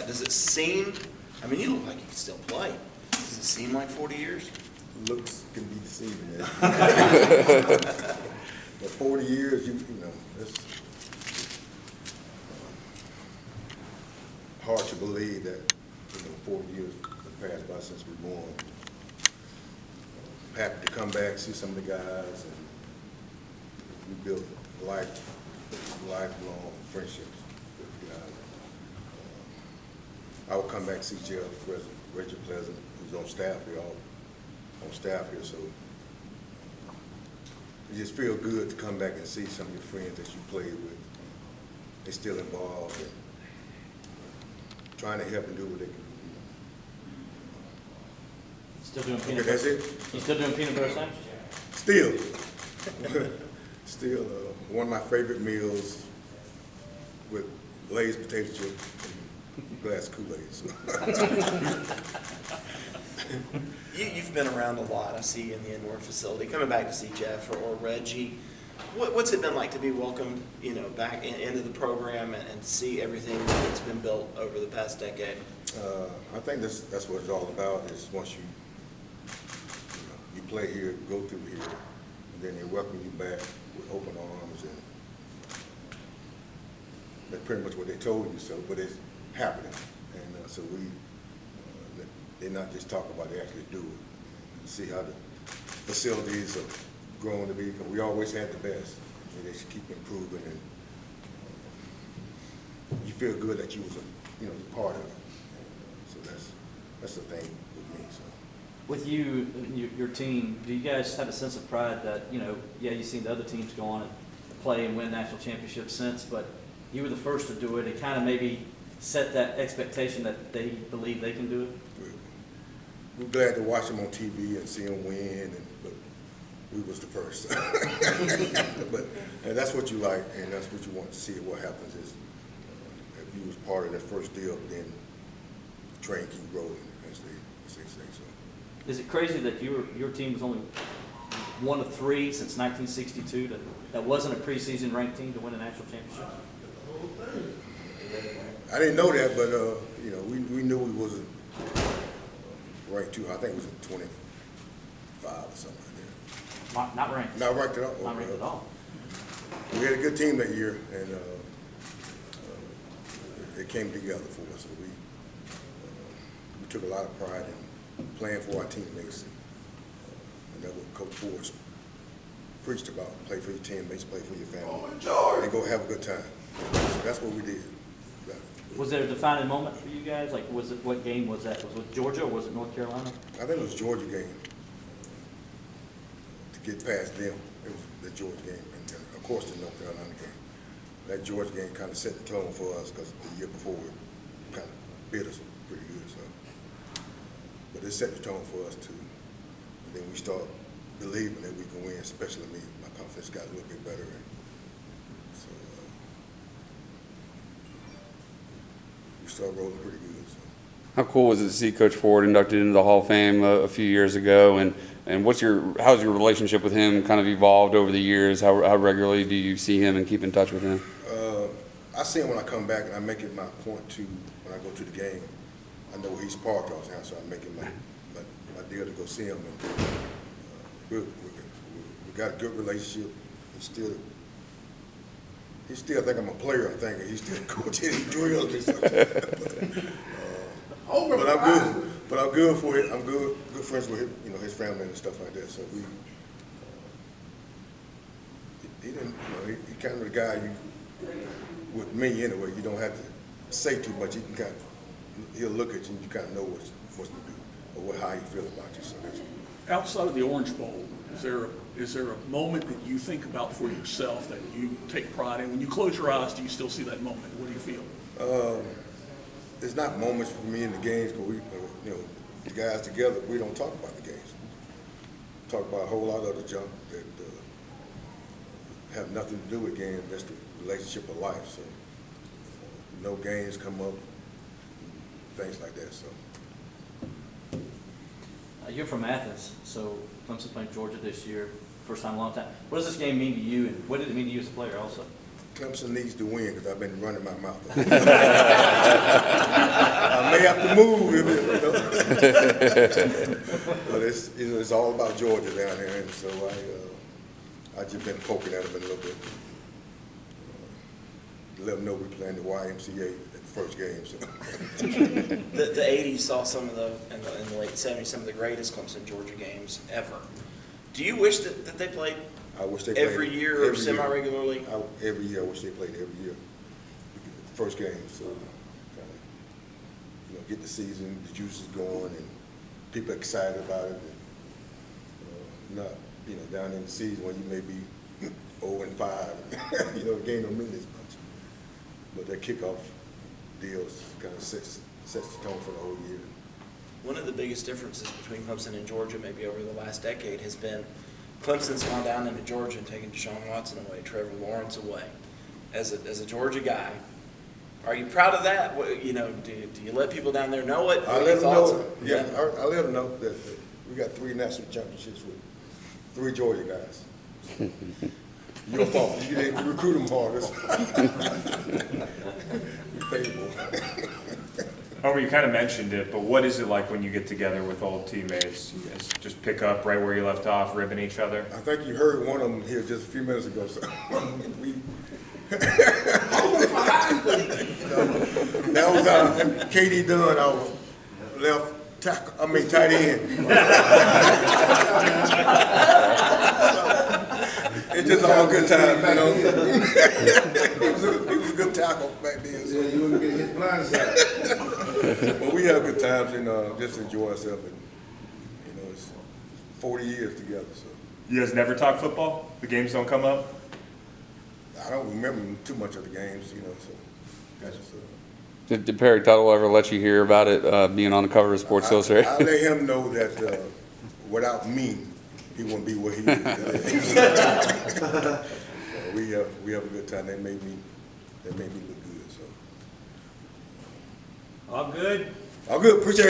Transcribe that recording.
that? Does it seem, I mean, you look like you can still play. Does it seem like 40 years? Looks can be deceiving. But 40 years, you know, it's hard to believe that, 40 years have passed by since we were born. Happy to come back, see some of the guys, and we built lifelong friendships with the guys. I will come back and see Jeff, Reggie Pleasant, who's on staff here, so it just feels good to come back and see some of your friends that you played with. They're still involved and trying to help and do what they can do. Still doing peanut Okay, that's butter? it? You still doing peanut butter sandwiches? Still. Still, one of my favorite meals with glazed potato chips and a glass of Kool-Aid. So. You've been around a lot. I see you in the indoor facility. Coming back to see Jeff or Reggie, what's it been like to be welcomed, back into the program and see everything that's been built over the past decade? I think that's what it's all about. Is once you play here, go through here, and then they welcome you back with open arms, and that's pretty much what they told you. So, but it's happening, and so they're not just talking about it; they actually do it. And see how the facilities are growing to be. Because we always had the best, and they should keep improving, and you feel good that you was you're part of it. So that's the thing with me. So. With you and your team, do you guys have a sense of pride that, you've seen the other teams go on and play and win national championships since, but you were the first to do it. It kind of maybe set that expectation that they believe they can do it? We're glad to watch them on TV and see them win, but we was the first. And that's what you like, and that's what you want to see. What happens is, if you was part of that first deal, then the train keep rolling, as they say. So. Is it crazy that your team was only one of three since 1962 that wasn't a preseason ranked team to win a national championship? I didn't know that, but we knew we wasn't ranked too. I think it was in 25 or something like that. Not ranked. Not ranked at all. Not ranked at all. We had a good team that year, and it came together for us. So we took a lot of pride in playing for our teammates, and that's what Coach Forrest preached about: play for your teammates, play for your family, and go have a good time. So that's what we did. Was there a defining moment for you guys? Like, what game was that? Was it Georgia or was it North Carolina? I think it was Georgia game. To get past them, it was the Georgia game, and then, of course, the North Carolina game. That Georgia game kind of set the tone for us because the year before it kind of bit us pretty good. So, but it set the tone for us too. And then we start believing that we can win, especially me. My confidence got a little bit better. So we started rolling pretty good. So. How cool was it to see Coach Ford inducted into the Hall of Fame a few years ago? And how's your relationship with him kind of evolved over the years? How regularly do you see him and keep in touch with him? I see him when I come back, and I make it my point to, when I go to the game, I know he's parked all the time, so I make it my deal to go see him. And we got a good relationship. He still think I'm a player. I think he's still coaching drills or something. But I'm good. But I'm good for it. I'm good friends with his family and stuff like that. So he didn't. He kind of the guy with me anyway. You don't have to say too much. You can he'll look at you and you kind of know what to do or how he feels about you. So that's. Outside of the Orange Bowl, is there a moment that you think about for yourself that you take pride in? When you close your eyes, do you still see that moment? What do you feel? There's not moments for me in the games because we, the guys together, we don't talk about the games. We talk about a whole lot of other junk that have nothing to do with games. That's the relationship of life. So no games come up, things like that. So. You're from Athens, so Clemson playing Georgia this year, first time in a long time. What does this game mean to you, and what did it mean to you as a player also? Clemson needs to win because I've been running my mouth. have to move. But it's all about Georgia down here, and so I just been poking at them a little bit. Let them know we playing the YMCA at the first game. So. The 80s saw some of in the late 70s, some of the greatest Clemson Georgia games ever. Do you wish that they played I wish they played every year or semi-regularly? Every year, I wish they played every year. First game, so kind of, get the season, the juices going, and people excited about it. And, not, down in the season when you may be 0-5, the game don't mean as much. But that kickoff deals kind of sets the tone for the whole year. One of the biggest differences between Clemson and Georgia, maybe over the last decade, has been Clemson's gone down into Georgia and taken Deshaun Watson away, Trevor Lawrence away. As a Georgia guy, are you proud of that? Do you let people down there know it? I let them know. Yeah, I let them know that we got 3 national championships with 3 Georgia guys. Your fault. You didn't recruit them hard. We paid more. Homer, you kind of mentioned it, but what is it like when you get together with old teammates? You guys just pick up right where you left off, ribbing each other? I think you heard one of them here just a few minutes ago. So that was KD Dunn, our left tackle. Tight end. It's just all good times, He was a good tackle back then. So. Yeah, you wouldn't get hit blindside. But we have good times and just enjoy ourselves. And it's 40 years together. So You guys never talk football? The games don't come up? I don't remember too much of the games, So. Gotcha. Did Perry Tuttle ever let you hear about it being on the cover of Sports Illustrated? I let him know that without me, he wouldn't be where he is today. We have a good time. They made me look good. So All good. all good. Appreciate it.